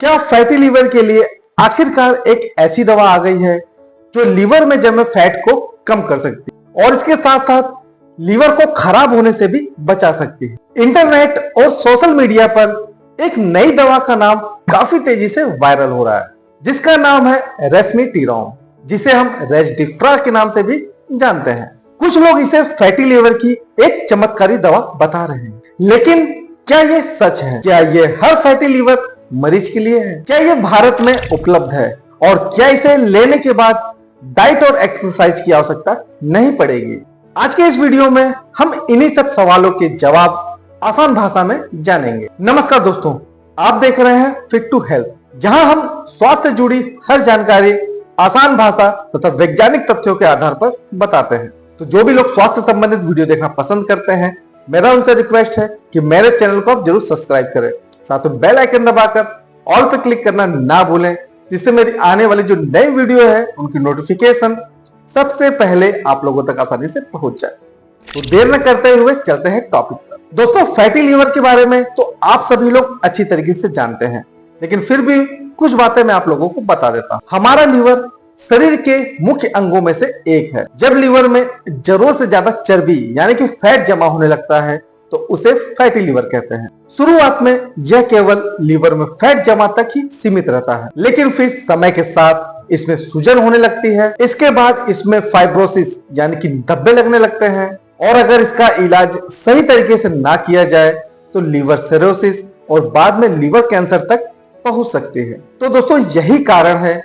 क्या fatty liver के लिए आखिरकार एक ऐसी दवा आ गई है जो लीवर में जमे फैट को कम कर सकती है और इसके साथ साथ लीवर को खराब होने से भी बचा सकती है। इंटरनेट और सोशल मीडिया पर एक नई दवा का नाम काफी तेजी से वायरल हो रहा है, जिसका नाम है रेस्मीटिरोम, जिसे हम रेज़डिफ्रा के नाम से भी जानते हैं। कुछ लोग इसे फैटी लीवर की एक चमत्कारी दवा बता रहे हैं, लेकिन क्या ये सच है? क्या ये हर फैटी लीवर मरीज के लिए है? क्या ये भारत में उपलब्ध है? और क्या इसे लेने के बाद डाइट और एक्सरसाइज की आवश्यकता नहीं पड़ेगी? आज के इस वीडियो में हम इन्हीं सब सवालों के जवाब आसान भाषा में जानेंगे। नमस्कार दोस्तों, आप देख रहे हैं फिट टू हेल्थ, जहां हम स्वास्थ्य से जुड़ी हर जानकारी आसान भाषा तथा वैज्ञानिक तथ्यों के आधार पर बताते हैं। तो जो भी लोग स्वास्थ्य संबंधित वीडियो देखना पसंद करते हैं, मेरा उनसे रिक्वेस्ट है कि मेरे चैनल को आप जरूर सब्सक्राइब करें, साथ में बेल आइकन दबाकर ऑल पे क्लिक करना ना भूलें, जिससे मेरी आने वाली जो नई वीडियो है उनकी नोटिफिकेशन सबसे पहले आप लोगों तक आसानी से पहुंच जाए। तो देर न करते हुए चलते हैं टॉपिक पर। दोस्तों, फैटी लीवर के बारे में तो आप सभी लोग अच्छी तरीके से जानते हैं, लेकिन फिर भी कुछ बातें मैं आप लोगों को बता देता हूं। हमारा लीवर शरीर के मुख्य अंगों में से एक है। जब लीवर में जरूरत से ज्यादा चर्बी यानी कि फैट जमा होने लगता है तो उसे फैटी लीवर कहते हैं। शुरुआत में यह केवल लीवर में फैट जमा तक ही सीमित रहता है, लेकिन फिर समय के साथ इसमें सूजन होने लगती है। इसके बाद इसमें फाइब्रोसिस यानी कि धब्बे लगने लगते हैं, और अगर इसका इलाज सही तरीके से ना किया जाए तो लीवर सिरोसिस और बाद में लीवर कैंसर तक पहुंच सकती है। तो दोस्तों, यही कारण है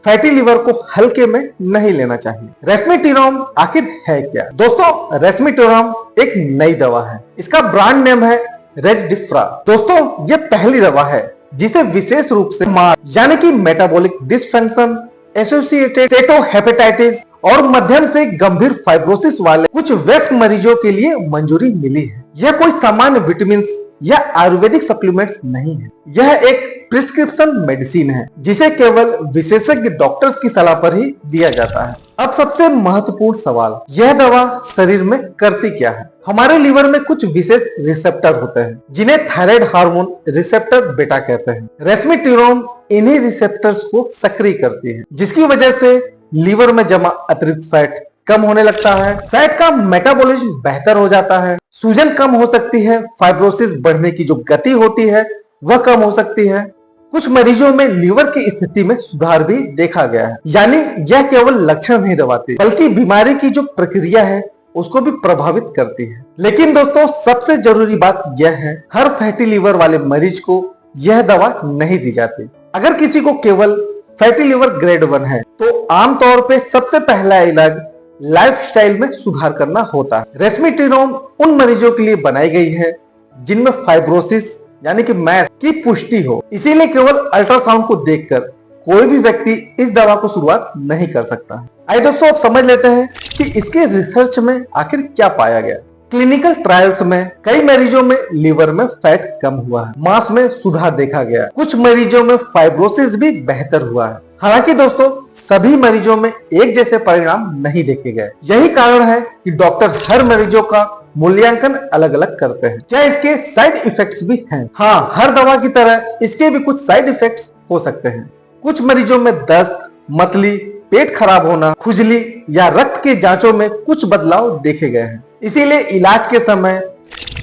फैटी लीवर को हल्के में नहीं लेना चाहिए। रेस्मीटिरोम आखिर है क्या? दोस्तों, रेस्मीटिरोम एक नई दवा है। इसका ब्रांड नेम है रेज़डिफ्रा। दोस्तों, ये पहली दवा है जिसे विशेष रूप से यानी कि मेटाबॉलिक डिसफंक्शन, एसोसिएटेड स्टेटोहेपेटाइटिस और मध्यम से गंभीर फाइब्रोसिस वाले कुछ वयस्क मरीजों के लिए मंजूरी मिली है। यह कोई सामान्य विटामिन या आयुर्वेदिक सप्लीमेंट्स नहीं है। यह एक प्रिस्क्रिप्शन मेडिसिन है जिसे केवल विशेषज्ञ डॉक्टर्स की सलाह पर ही दिया जाता है। अब सबसे महत्वपूर्ण सवाल, यह दवा शरीर में करती क्या है? हमारे लीवर में कुछ विशेष रिसेप्टर होते हैं जिन्हें थायराइड हार्मोन रिसेप्टर बीटा कहते हैं। रेस्मीटिरोम इन्हीं रिसेप्टर्स को सक्रिय करती है, जिसकी वजह से लीवर में जमा अतिरिक्त फैट कम होने लगता है, फैट का मेटाबॉलिज्म बेहतर हो जाता है, सूजन कम हो सकती है, फाइब्रोसिस बढ़ने की जो गति होती है वह कम हो सकती है। कुछ मरीजों में लीवर की स्थिति में सुधार भी देखा गया है। यानी यह केवल लक्षण नहीं दबाती, बल्कि बीमारी की जो प्रक्रिया है उसको भी प्रभावित करती है। लेकिन दोस्तों, सबसे जरूरी बात यह है, हर फैटी लीवर वाले मरीज को यह दवा नहीं दी जाती। अगर किसी को केवल फैटी लीवर ग्रेड 1 है तो आमतौर पे सबसे पहला इलाज लाइफस्टाइल में सुधार करना होता है। रेस्मीटिरोम उन मरीजों के लिए बनाई गई है जिनमें फाइब्रोसिस यानी कि मैस की पुष्टि हो। इसीलिए केवल अल्ट्रासाउंड को देखकर कोई भी व्यक्ति इस दवा को शुरुआत नहीं कर सकता है। आइए दोस्तों, अब समझ लेते हैं कि इसके रिसर्च में आखिर क्या पाया गया। क्लिनिकल ट्रायल्स में कई मरीजों में लीवर में फैट कम हुआ है, मांस में सुधार देखा गया, कुछ मरीजों में फाइब्रोसिस भी बेहतर हुआ है। हालांकि दोस्तों, सभी मरीजों में एक जैसे परिणाम नहीं देखे गए। यही कारण है कि डॉक्टर हर मरीजों का मूल्यांकन अलग अलग करते हैं। क्या इसके साइड इफेक्ट्स भी हैं? हाँ, हर दवा की तरह इसके भी कुछ साइड इफेक्ट्स हो सकते हैं। कुछ मरीजों में दस्त, मतली, पेट खराब होना, खुजली या रक्त के जांचों में कुछ बदलाव देखे गए हैं। इसीलिए इलाज के समय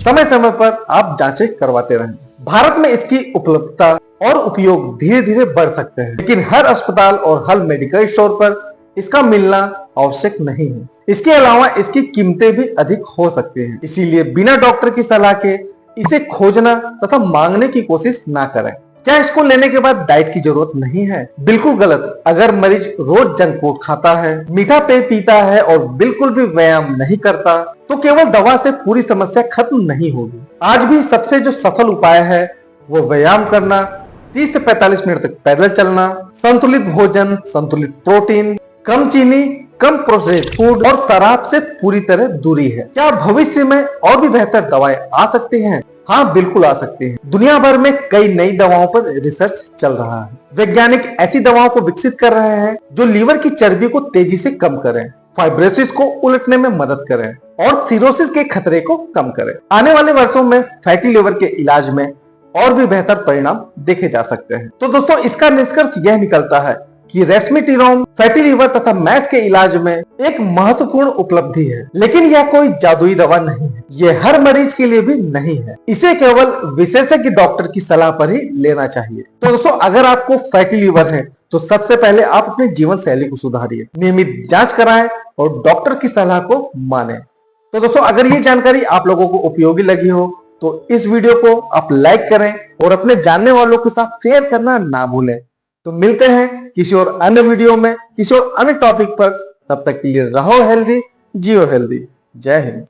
समय पर आप जांचें करवाते रहें। भारत में इसकी उपलब्धता और उपयोग धीरे धीरे बढ़ सकते हैं, लेकिन हर अस्पताल और हर मेडिकल स्टोर पर इसका मिलना आवश्यक नहीं है। इसके अलावा इसकी कीमतें भी अधिक हो सकती हैं, इसीलिए बिना डॉक्टर की सलाह के इसे खोजना तथा मांगने की कोशिश ना करें। क्या इसको लेने के बाद डाइट की जरूरत नहीं है? बिल्कुल गलत। अगर मरीज रोज जंक फूड खाता है, मीठा पेय पीता है और बिल्कुल भी व्यायाम नहीं करता तो केवल दवा से पूरी समस्या खत्म नहीं होगी। आज भी सबसे जो सफल उपाय है वो व्यायाम करना, 30 से 45 मिनट तक पैदल चलना, संतुलित भोजन, संतुलित प्रोटीन, कम चीनी, कम प्रोसेस्ड फूड और शराब से पूरी तरह दूरी है। क्या भविष्य में और भी बेहतर दवाएं आ सकती हैं? हाँ, बिल्कुल आ सकती हैं। दुनिया भर में कई नई दवाओं पर रिसर्च चल रहा है। वैज्ञानिक ऐसी दवाओं को विकसित कर रहे हैं जो लीवर की चर्बी को तेजी से कम करें, फाइब्रोसिस को उलटने में मदद करें और सिरोसिस के खतरे को कम करें। आने वाले वर्षों में फैटी लीवर के इलाज में और भी बेहतर परिणाम देखे जा सकते हैं। तो दोस्तों इसका निष्कर्ष यह निकलता है कि रेस्मेटिरोम फैटी लीवर तथा मैश के इलाज में एक महत्वपूर्ण उपलब्धि है, लेकिन यह कोई जादुई दवा नहीं है। यह हर मरीज के लिए भी नहीं है। इसे केवल विशेषज्ञ डॉक्टर की सलाह पर ही लेना चाहिए। तो दोस्तों अगर आपको फैटी लीवर है तो सबसे पहले आप अपनी जीवन शैली को सुधारिए, नियमित जांच कराएं और डॉक्टर की सलाह को माने। तो दोस्तों अगर ये जानकारी आप लोगों को उपयोगी लगी हो तो इस वीडियो को आप लाइक करें और अपने जानने वालों के साथ शेयर करना ना भूलें। तो मिलते हैं किसी और अन्य वीडियो में किसी और अन्य टॉपिक पर। तब तक के लिए रहो हेल्दी, जियो हेल्दी। जय हिंद।